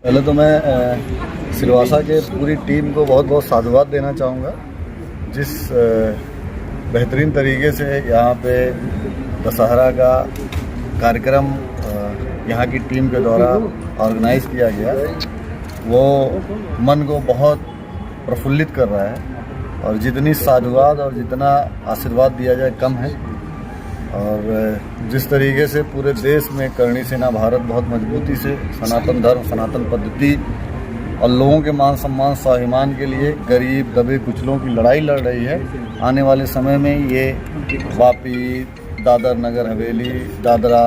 पहले तो मैं सिलवासा के पूरी टीम को बहुत बहुत साधुवाद देना चाहूँगा। जिस बेहतरीन तरीके से यहाँ पे दशहरा का कार्यक्रम यहाँ की टीम के द्वारा ऑर्गेनाइज़ किया गया, वो मन को बहुत प्रफुल्लित कर रहा है और जितनी साधुवाद और जितना आशीर्वाद दिया जाए कम है। और जिस तरीके से पूरे देश में करणी सेना भारत बहुत मजबूती से सनातन धर्म, सनातन पद्धति और लोगों के मान सम्मान स्वाभिमान के लिए गरीब दबे कुचलों की लड़ाई लड़ रही है। आने वाले समय में ये वापी, दादर नगर हवेली, दादरा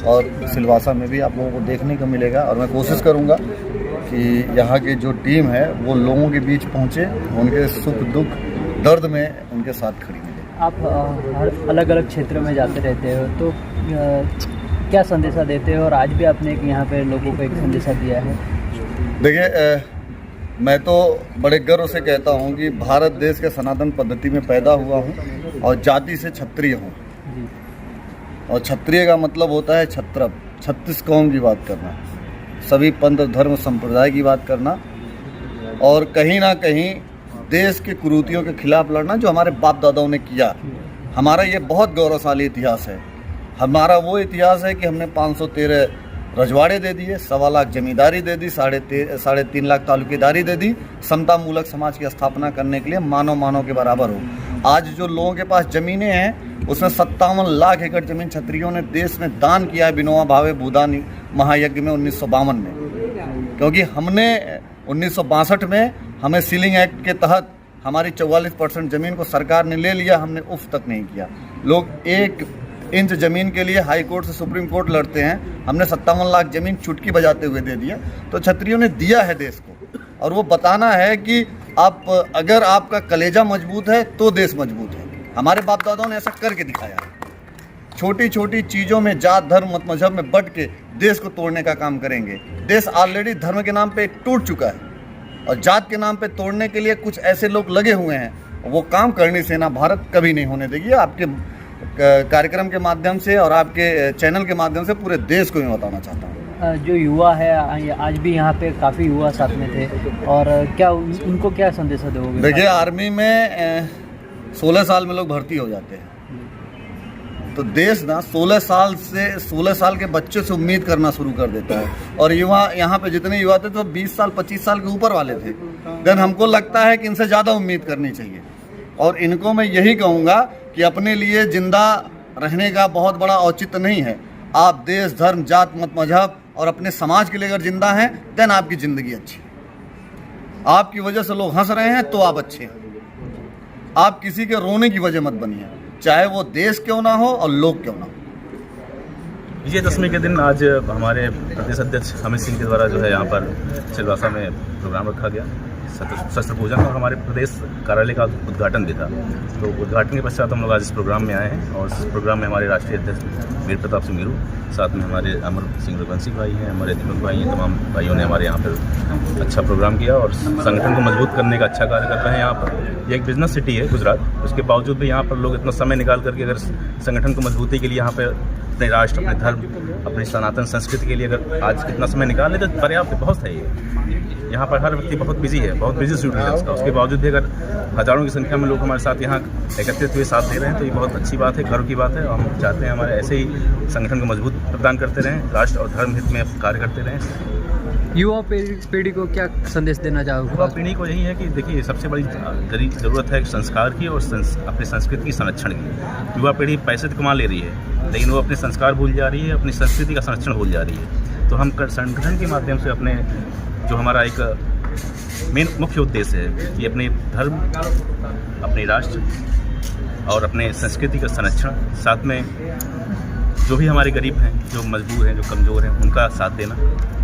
और सिलवासा में भी आप लोगों को देखने को मिलेगा। और मैं कोशिश करूँगा कि यहाँ की जो टीम है वो लोगों के बीच पहुँचे, उनके सुख दुख दर्द में उनके साथ खड़ी मिले। आप हर अलग अलग क्षेत्रों में जाते रहते हो, तो क्या संदेशा देते हो? और आज भी आपने यहाँ पे लोगों को एक संदेशा दिया है। देखिए, मैं तो बड़े गर्व से कहता हूँ कि भारत देश के सनातन पद्धति में पैदा हुआ हूँ और जाति से क्षत्रिय हूँ। और क्षत्रिय का मतलब होता है क्षत्रप, 36 कौम की बात करना, सभी पंथ धर्म संप्रदाय की बात करना और कहीं ना कहीं देश के कुरीतियों के खिलाफ लड़ना जो हमारे बाप दादाओं ने किया। हमारा ये बहुत गौरवशाली इतिहास है। हमारा वो इतिहास है कि हमने 513 रजवाड़े दे दिए, 1.25 लाख जमींदारी दे दी, 3.5 लाख तालुकेदारी दे दी, समता मूलक समाज की स्थापना करने के लिए मानव के बराबर हो। आज जो लोगों के पास ज़मीनें हैं उसमें 57 लाख एकड़ ज़मीन क्षत्रियों ने देश में दान किया है विनोबा भावे भूदान महायज्ञ में 1952 में। क्योंकि हमने 1962 में हमें सीलिंग एक्ट के तहत हमारी 44% ज़मीन को सरकार ने ले लिया, हमने उफ तक नहीं किया। लोग 1 इंच ज़मीन के लिए हाई कोर्ट से सुप्रीम कोर्ट लड़ते हैं, हमने 57 लाख ज़मीन चुटकी बजाते हुए दे दिया। तो क्षत्रियों ने दिया है देश को, और वो बताना है कि आप अगर आपका कलेजा मजबूत है तो देश मजबूत है। हमारे बाप दादाओं ने ऐसा करके दिखाया है। छोटी छोटी चीज़ों में जात धर्म मत मजहब में बट के देश को तोड़ने का काम करेंगे। देश ऑलरेडी धर्म के नाम पे टूट चुका है और जात के नाम पे तोड़ने के लिए कुछ ऐसे लोग लगे हुए हैं। वो काम करणी सेना भारत कभी नहीं होने देगी। आपके कार्यक्रम के माध्यम से और आपके चैनल के माध्यम से पूरे देश को मैं बताना चाहता हूँ। जो युवा है आज भी यहाँ पे काफ़ी युवा साथ में थे, और क्या उनको क्या संदेशा दोगे? देखिए, आर्मी में 16 साल में लोग भर्ती हो जाते हैं, तो देश ना 16 साल के बच्चों से उम्मीद करना शुरू कर देता है। और युवा यहाँ पे जितने युवा थे तो 20 साल 25 साल के ऊपर वाले थे। देन हमको लगता है कि इनसे ज़्यादा उम्मीद करनी चाहिए। और इनको मैं यही कहूँगा कि अपने लिए जिंदा रहने का बहुत बड़ा औचित्य नहीं है। आप देश धर्म जात मत मजहब और अपने समाज के लिए अगर जिंदा हैं देन आपकी ज़िंदगी अच्छी है। आपकी वजह से लोग हंस रहे हैं तो आप अच्छे हैं। आप किसी के रोने की वजह मत बनिए, चाहे वो देश क्यों ना हो और लोग क्यों ना हो। विजयदशमी के दिन आज हमारे प्रदेश अध्यक्ष अमित सिंह के द्वारा जो है यहाँ पर सिलवासा में प्रोग्राम रखा गया, शस्त्र पूजन, और हमारे प्रदेश कार्यालय का उद्घाटन भी था। तो उद्घाटन के पश्चात हम लोग आज इस प्रोग्राम में आए हैं, और इस प्रोग्राम में हमारे राष्ट्रीय अध्यक्ष वीर प्रताप सिंह मीरू, साथ में हमारे अमर सिंह रघुवंशी भाई हैं, हमारे दीपक भाई हैं, तमाम भाइयों ने हमारे यहाँ पर अच्छा प्रोग्राम किया और संगठन को मजबूत करने का अच्छा कार्य कर रहे हैं। यहाँ पर ये एक बिजनेस सिटी है गुजरात, उसके बावजूद भी यहाँ पर लोग इतना समय निकाल करके अगर संगठन को मजबूती के लिए यहाँ पर अपने राष्ट्र, अपने धर्म, अपनी सनातन संस्कृति के लिए अगर आज कितना समय निकाले तो पर्याप्त बहुत है। यहाँ पर हर व्यक्ति बहुत बिजी है, बहुत बिजी शेड्यूल है उसका, उसके बावजूद भी अगर हज़ारों की संख्या में लोग हमारे साथ यहाँ एकत्रित हुए साथ दे रहे हैं तो ये बहुत अच्छी बात है, गर्व की बात है। और हम चाहते हैं हमारे ऐसे ही संगठन को मजबूत प्रदान करते रहें, राष्ट्र और धर्म हित में कार्य करते रहें। युवा पीढ़ी को क्या संदेश देना चाहोगे? युवा पीढ़ी को यही है कि देखिए, सबसे बड़ी ज़रूरत है संस्कार की और अपनी संस्कृति की संरक्षण की। युवा पीढ़ी पैसे तो कमा ले रही है, लेकिन वो अपने संस्कार भूल जा रही है, अपनी संस्कृति का संरक्षण भूल जा रही है। तो हम संगठन के माध्यम से अपने जो हमारा एक मेन मुख्य उद्देश्य है कि अपने धर्म, अपने राष्ट्र और अपने संस्कृति का संरक्षण, साथ में जो भी हमारे गरीब हैं, जो मजबूर हैं, जो कमज़ोर हैं, उनका साथ देना।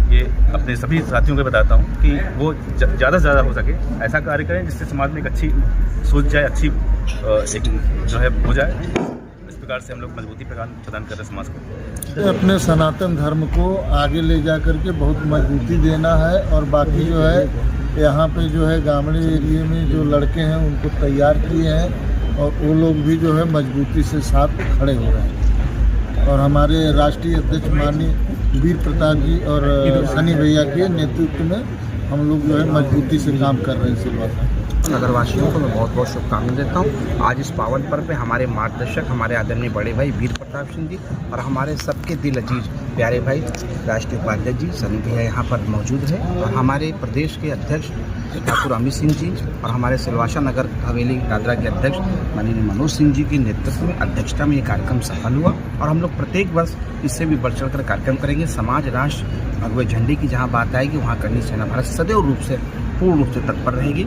ये अपने सभी साथियों को बताता हूँ कि वो ज़्यादा से ज़्यादा हो सके ऐसा कार्य करें जिससे समाज में एक अच्छी सोच जाए, अच्छी एक जो है हो जाए। इस प्रकार से हम लोग मजबूती प्रदान कर रहे हैं समाज को। अपने सनातन धर्म को आगे ले जा करके बहुत मजबूती देना है। और बाकी जो है यहाँ पे जो है गामड़े एरिए में जो लड़के हैं उनको तैयार किए हैं, और वो लोग भी जो है मजबूती से साथ खड़े हो रहे हैं। और हमारे राष्ट्रीय अध्यक्ष माननीय वीर प्रताप जी और सनी भैया के नेतृत्व में हम लोग जो है मजबूती से काम कर रहे हैं सिलवासा। नगरवासियों को मैं बहुत बहुत शुभकामनाएं देता हूँ। आज इस पावन पर्व पे हमारे मार्गदर्शक, हमारे आदरणीय बड़े भाई वीर प्रताप सिंह जी और हमारे सबके दिल अजीज प्यारे भाई राष्ट्रीय उपाध्यक्ष जी सनी भैया यहाँ पर मौजूद है और हमारे प्रदेश के अध्यक्ष ठाकुर अमित सिंह जी और हमारे सिलवासा नगर हवेली दादरा के अध्यक्ष माननीय मनोज सिंह जी के नेतृत्व में अध्यक्षता में ये कार्यक्रम सफल हुआ और हम लोग प्रत्येक वर्ष इससे भी बढ़ चढ़कर कार्यक्रम करेंगे। समाज, राष्ट्र, भगवे झंडे की जहाँ बात आएगी वहाँ करनी सेना भारत सदैव रूप से पूर्ण रूप से तत्पर रहेगी।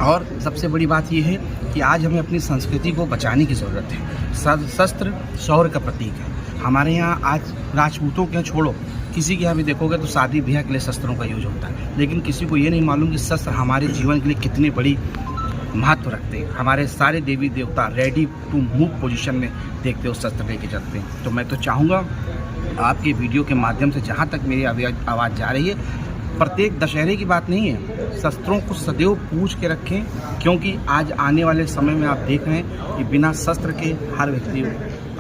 और सबसे बड़ी बात यह है कि आज हमें अपनी संस्कृति को बचाने की ज़रूरत है। शस्त्र शौर्य का प्रतीक है। हमारे यहाँ आज राजपूतों के छोड़ो, किसी के यहाँ भी देखोगे तो शादी ब्याह के लिए शस्त्रों का यूज होता है, लेकिन किसी को ये नहीं मालूम कि शस्त्र हमारे जीवन के लिए कितनी बड़ी महत्व रखते हैं। हमारे सारे देवी देवता रेडी टू मूव पोजीशन में देखते हो, शस्त्र लेके चलते हैं। तो मैं तो चाहूँगा आपके वीडियो के माध्यम से जहाँ तक मेरी आवाज़ जा रही है, प्रत्येक दशहरे की बात नहीं है, शस्त्रों को सदैव पूछ के रखें, क्योंकि आज आने वाले समय में आप देख रहे हैं कि बिना शस्त्र के हर व्यक्ति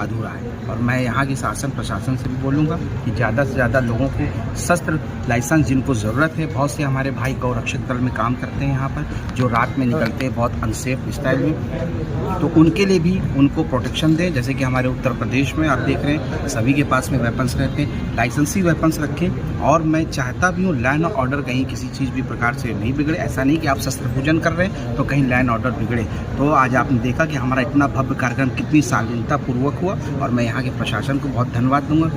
अधूरा है। और मैं यहाँ के शासन प्रशासन से भी बोलूँगा कि ज़्यादा से ज़्यादा लोगों को शस्त्र लाइसेंस जिनको ज़रूरत है, बहुत से हमारे भाई गौरक्षक दल में काम करते हैं यहाँ पर, जो रात में निकलते हैं बहुत अनसेफ स्टाइल में, तो उनके लिए भी उनको प्रोटेक्शन दें। जैसे कि हमारे उत्तर प्रदेश में आप देख रहे हैं सभी के पास में वेपन्स रहते हैं, लाइसेंसी वेपन्स रखें। और मैं चाहता भी हूँ लैंड ऑर्डर कहीं किसी चीज़ भी प्रकार से नहीं बिगड़े। ऐसा नहीं कि आप शस्त्र पूजन कर रहे हैं तो कहीं लैंड ऑर्डर बिगड़े। तो आज आपने देखा कि हमारा इतना भव्य कार्यक्रम कितनी शालीनतापूर्वक हुआ और मैं यहाँ के प्रशासन को बहुत धन्यवाद दूंगा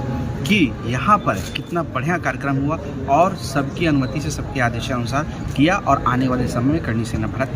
कि यहाँ पर कितना बढ़िया कार्यक्रम हुआ और सबकी अनुमति से, सबके आदेशानुसार किया और आने वाले समय में करनी सेना भारत